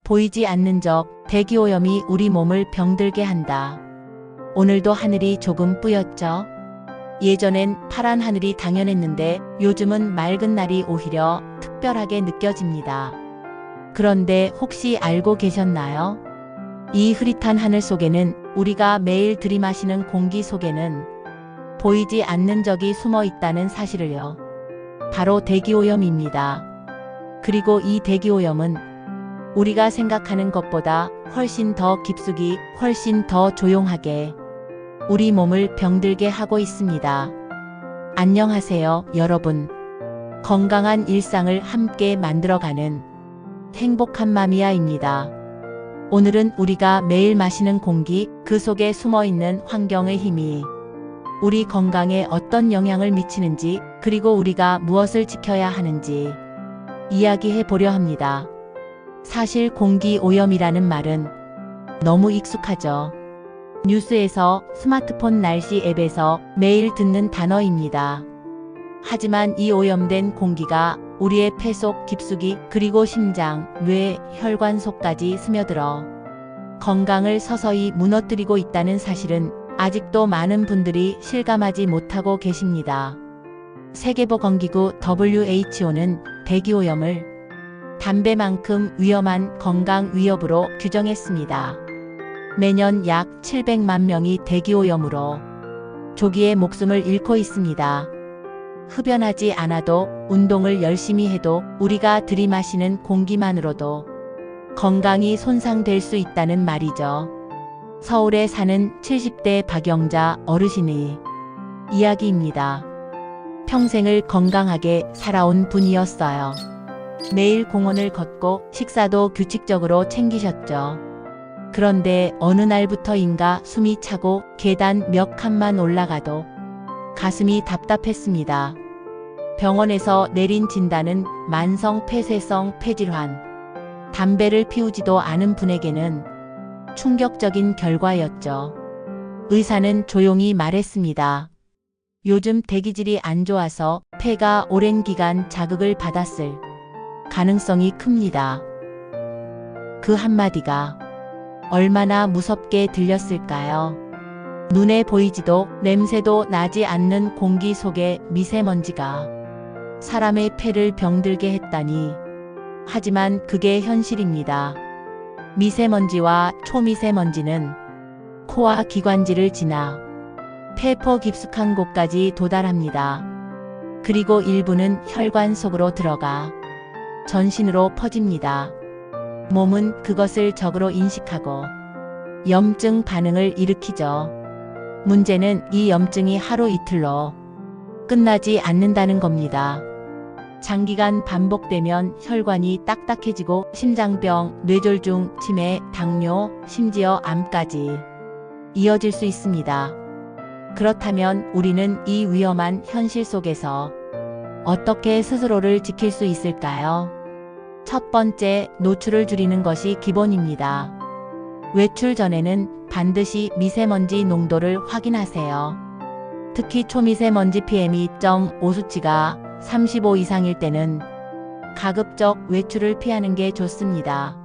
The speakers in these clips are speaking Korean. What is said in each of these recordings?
보이지 않는 적, 대기오염이 우리 몸을 병들게 한다. 오늘도 하늘이 조금 뿌였죠? 예전엔 파란 하늘이 당연했는데 요즘은 맑은 날이 오히려 특별하게 느껴집니다. 그런데 혹시 알고 계셨나요? 이 흐릿한 하늘 속에는, 우리가 매일 들이마시는 공기 속에는 보이지 않는 적이 숨어 있다는 사실을요. 바로 대기오염입니다. 그리고 이 대기오염은 우리가 생각하는 것보다 훨씬 더 깊숙이, 훨씬 더 조용하게 우리 몸을 병들게 하고 있습니다. 안녕하세요, 여러분. 건강한 일상을 함께 만들어가는 행복한 마미아입니다. 오늘은 우리가 매일 마시는 공기, 그 속에 숨어있는 환경의 힘이 우리 건강에 어떤 영향을 미치는지, 그리고 우리가 무엇을 지켜야 하는지 이야기해 보려 합니다. 사실 공기 오염이라는 말은 너무 익숙하죠. 뉴스에서, 스마트폰 날씨 앱에서 매일 듣는 단어입니다. 하지만 이 오염된 공기가 우리의 폐 속 깊숙이, 그리고 심장, 뇌, 혈관 속까지 스며들어 건강을 서서히 무너뜨리고 있다는 사실은 아직도 많은 분들이 실감하지 못하고 계십니다. 세계보건기구 WHO는 대기오염을 담배만큼 위험한 건강 위협으로 규정했습니다. 매년 약 700만 명이 대기오염으로 조기에 목숨을 잃고 있습니다. 흡연하지 않아도, 운동을 열심히 해도 우리가 들이마시는 공기만으로도 건강이 손상될 수 있다는 말이죠. 서울에 사는 70대 박영자 어르신의 이야기입니다. 평생을 건강하게 살아온 분이었어요. 매일 공원을 걷고 식사도 규칙적으로 챙기셨죠. 그런데 어느 날부터인가 숨이 차고 계단 몇 칸만 올라가도 가슴이 답답했습니다. 병원에서 내린 진단은 만성 폐쇄성 폐질환. 담배를 피우지도 않은 분에게는 충격적인 결과였죠. 의사는 조용히 말했습니다. 요즘 대기질이 안 좋아서 폐가 오랜 기간 자극을 받았을 가능성이 큽니다. 그 한마디가 얼마나 무섭게 들렸을까요? 눈에 보이지도, 냄새도 나지 않는 공기 속에 미세먼지가 사람의 폐를 병들게 했다니. 하지만 그게 현실입니다. 미세먼지와 초미세먼지는 코와 기관지를 지나 폐포 깊숙한 곳까지 도달합니다. 그리고 일부는 혈관 속으로 들어가 전신으로 퍼집니다. 몸은 그것을 적으로 인식하고 염증 반응을 일으키죠. 문제는 이 염증이 하루 이틀로 끝나지 않는다는 겁니다. 장기간 반복되면 혈관이 딱딱해지고 심장병, 뇌졸중, 치매, 당뇨, 심지어 암까지 이어질 수 있습니다. 그렇다면 우리는 이 위험한 현실 속에서 어떻게 스스로를 지킬 수 있을까요? 첫 번째, 노출을 줄이는 것이 기본입니다. 외출 전에는 반드시 미세먼지 농도를 확인하세요. 특히 초미세먼지 PM2.5 수치가 35 이상일 때는 가급적 외출을 피하는 게 좋습니다.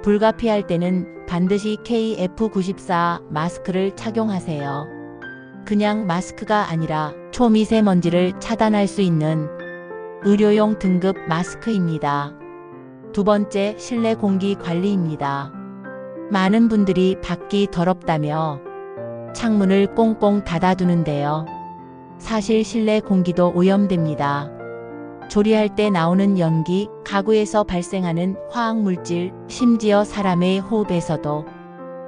불가피할 때는 반드시 KF94 마스크를 착용하세요. 그냥 마스크가 아니라 초미세먼지를 차단할 수 있는 의료용 등급 마스크입니다. 두 번째, 실내 공기 관리입니다. 많은 분들이 밖이 더럽다며 창문을 꽁꽁 닫아두는데요. 사실 실내 공기도 오염됩니다. 조리할 때 나오는 연기, 가구에서 발생하는 화학물질, 심지어 사람의 호흡에서도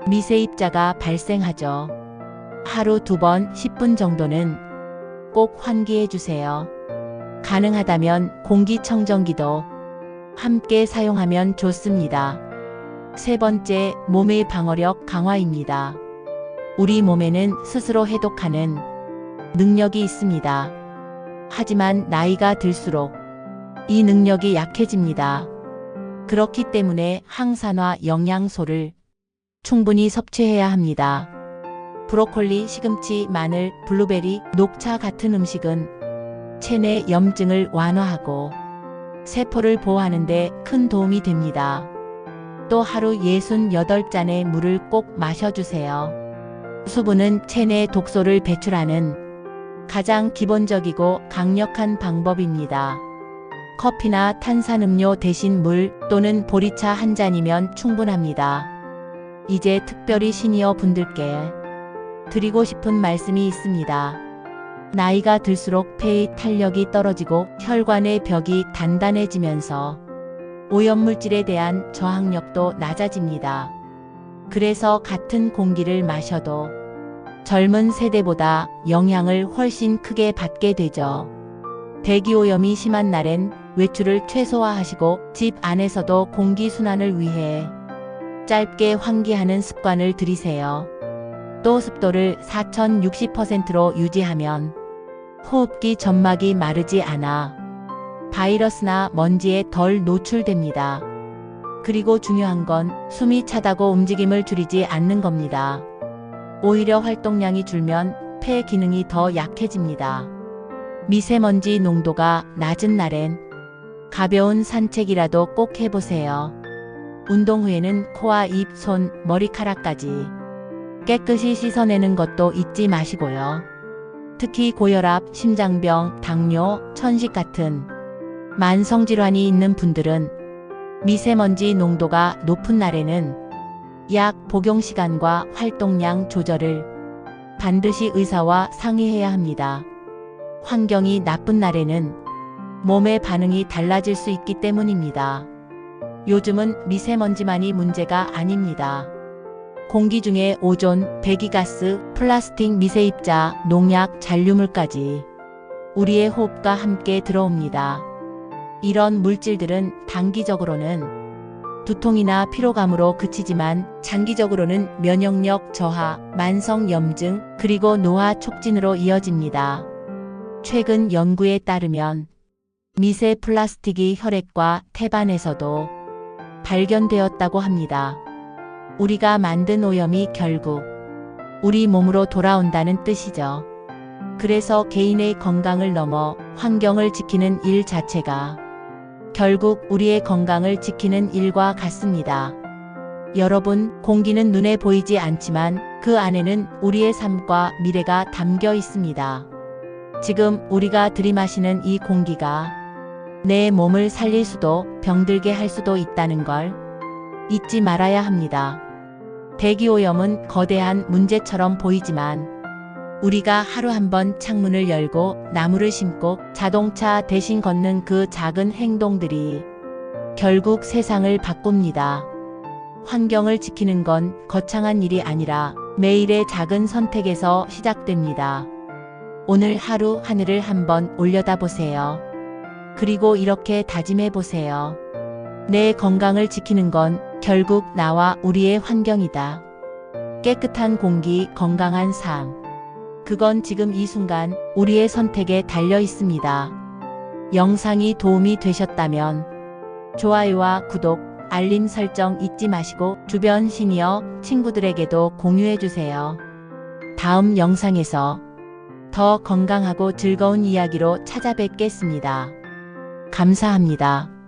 미세입자가 발생하죠. 하루 2번 10분 정도는 꼭 환기해 주세요. 가능하다면 공기청정기도 함께 사용하면 좋습니다. 세 번째, 몸의 방어력 강화입니다. 우리 몸에는 스스로 해독하는 능력이 있습니다. 하지만 나이가 들수록 이 능력이 약해집니다. 그렇기 때문에 항산화 영양소를 충분히 섭취해야 합니다. 브로콜리, 시금치, 마늘, 블루베리, 녹차 같은 음식은 체내 염증을 완화하고 세포를 보호하는 데 큰 도움이 됩니다. 또 하루 68잔의 물을 꼭 마셔주세요. 수분은 체내 독소를 배출하는 가장 기본적이고 강력한 방법입니다. 커피나 탄산음료 대신 물 또는 보리차 한 잔이면 충분합니다. 이제 특별히 시니어 분들께 드리고 싶은 말씀이 있습니다. 나이가 들수록 폐의 탄력이 떨어지고 혈관의 벽이 단단해지면서 오염물질에 대한 저항력도 낮아집니다. 그래서 같은 공기를 마셔도 젊은 세대보다 영향을 훨씬 크게 받게 되죠. 대기오염이 심한 날엔 외출을 최소화하시고 집 안에서도 공기순환을 위해 짧게 환기하는 습관을 들이세요. 또 습도를 4060%로 유지하면 호흡기 점막이 마르지 않아 바이러스나 먼지에 덜 노출됩니다. 그리고 중요한 건 숨이 차다고 움직임을 줄이지 않는 겁니다. 오히려 활동량이 줄면 폐 기능이 더 약해집니다. 미세먼지 농도가 낮은 날엔 가벼운 산책이라도 꼭 해보세요. 운동 후에는 코와 입, 손, 머리카락까지 깨끗이 씻어내는 것도 잊지 마시고요. 특히 고혈압, 심장병, 당뇨, 천식 같은 만성질환이 있는 분들은 미세먼지 농도가 높은 날에는 약 복용 시간과 활동량 조절을 반드시 의사와 상의해야 합니다. 환경이 나쁜 날에는 몸의 반응이 달라질 수 있기 때문입니다. 요즘은 미세먼지만이 문제가 아닙니다. 공기 중에 오존, 배기가스, 플라스틱 미세입자, 농약, 잔류물까지 우리의 호흡과 함께 들어옵니다. 이런 물질들은 단기적으로는 두통이나 피로감으로 그치지만 장기적으로는 면역력 저하, 만성염증, 그리고 노화 촉진으로 이어집니다. 최근 연구에 따르면 미세 플라스틱이 혈액과 태반에서도 발견되었다고 합니다. 우리가 만든 오염이 결국 우리 몸으로 돌아온다는 뜻이죠. 그래서 개인의 건강을 넘어 환경을 지키는 일 자체가 결국 우리의 건강을 지키는 일과 같습니다. 여러분, 공기는 눈에 보이지 않지만 그 안에는 우리의 삶과 미래가 담겨 있습니다. 지금 우리가 들이마시는 이 공기가 내 몸을 살릴 수도 병들게 할 수도 있다는 걸 잊지 말아야 합니다. 대기오염은 거대한 문제처럼 보이지만 우리가 하루 한 번 창문을 열고 나무를 심고 자동차 대신 걷는 그 작은 행동들이 결국 세상을 바꿉니다. 환경을 지키는 건 거창한 일이 아니라 매일의 작은 선택에서 시작됩니다. 오늘 하루 하늘을 한번 올려다보세요. 그리고 이렇게 다짐해 보세요. 내 건강을 지키는 건 결국 나와 우리의 환경이다. 깨끗한 공기, 건강한 삶. 그건 지금 이 순간 우리의 선택에 달려 있습니다. 영상이 도움이 되셨다면 좋아요와 구독, 알림 설정 잊지 마시고 주변 시니어 친구들에게도 공유해 주세요. 다음 영상에서 더 건강하고 즐거운 이야기로 찾아뵙겠습니다. 감사합니다.